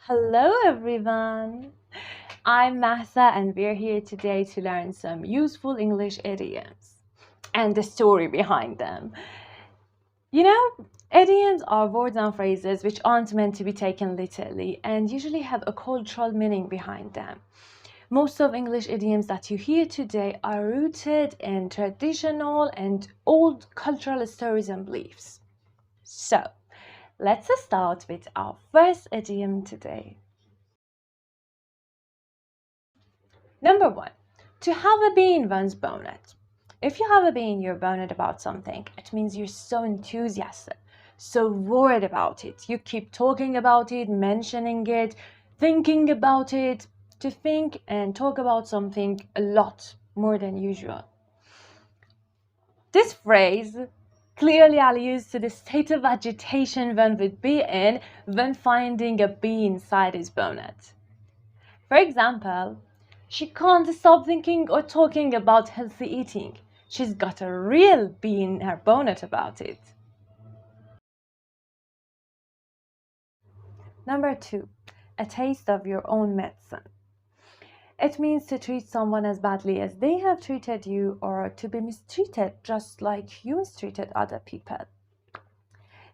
Hello everyone! I'm Mahsa and we're here today to learn some useful English idioms and the story behind them. You know, idioms are words and phrases which aren't meant to be taken literally and usually have a cultural meaning behind them. Most of English idioms that you hear today are rooted in traditional and old cultural stories and beliefs. So, let's start with our first idiom today. Number one, to have a bee in one's bonnet. If you have a bee in your bonnet about something, it means you're so enthusiastic, so worried about it. You keep talking about it, mentioning it, thinking about it. To think and talk about something a lot more than usual. This phrase clearly alludes to the state of agitation one would be in when finding a bee inside his bonnet. For example, she can't stop thinking or talking about healthy eating. She's got a real bee in her bonnet about it. Number two, a taste of your own medicine. It means to treat someone as badly as they have treated you or to be mistreated just like you mistreated other people.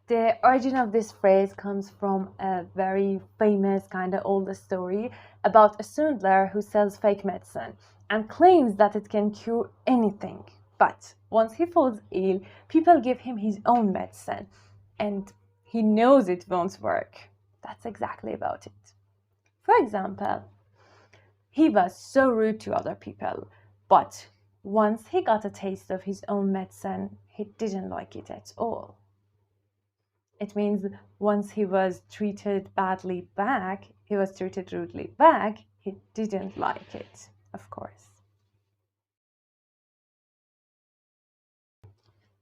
The origin of this phrase comes from a very famous kind of old story about a swindler who sells fake medicine and claims that it can cure anything. But once he falls ill, people give him his own medicine and he knows it won't work. That's exactly about it. For example, he was so rude to other people, but once he got a taste of his own medicine, he didn't like it at all. It means once he was treated badly back, he was treated rudely back, he didn't like it, of course.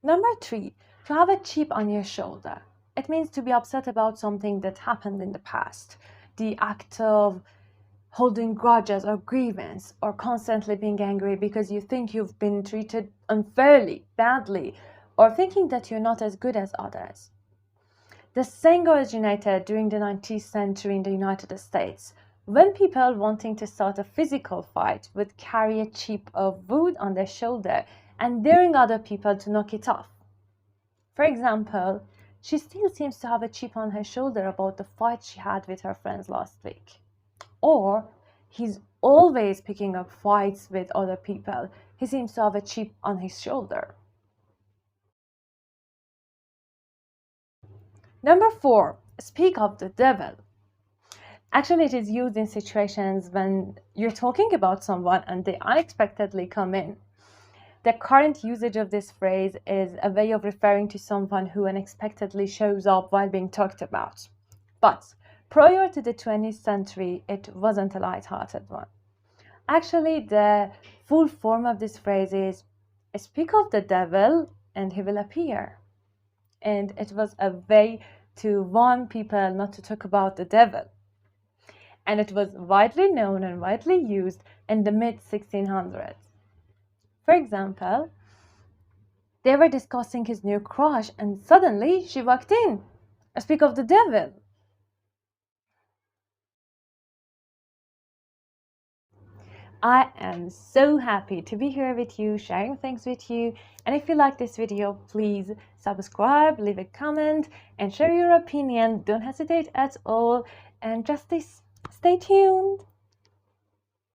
Number three, to have a chip on your shoulder. It means to be upset about something that happened in the past. The act of holding grudges or grievance or constantly being angry because you think you've been treated unfairly, badly, or thinking that you're not as good as others. The saying originated during the 19th century in the United States, when people wanting to start a physical fight would carry a chip of wood on their shoulder and daring other people to knock it off. For example, she still seems to have a chip on her shoulder about the fight she had with her friends last week. Or he's always picking up fights with other people. He seems to have a chip on his shoulder. Number four, speak of the devil. Actually, it is used in situations when you're talking about someone and they unexpectedly come in. The current usage of this phrase is a way of referring to someone who unexpectedly shows up while being talked about. But prior to the 20th century, it wasn't a light-hearted one. Actually, the full form of this phrase is speak of the devil and he will appear. And it was a way to warn people not to talk about the devil. And it was widely known and widely used in the mid-1600s. For example, they were discussing his new crush and suddenly she walked in. Speak of the devil. I am so happy to be here with you, sharing things with you. And if you like this video, please subscribe, leave a comment, and share your opinion. Don't hesitate at all. And just stay tuned.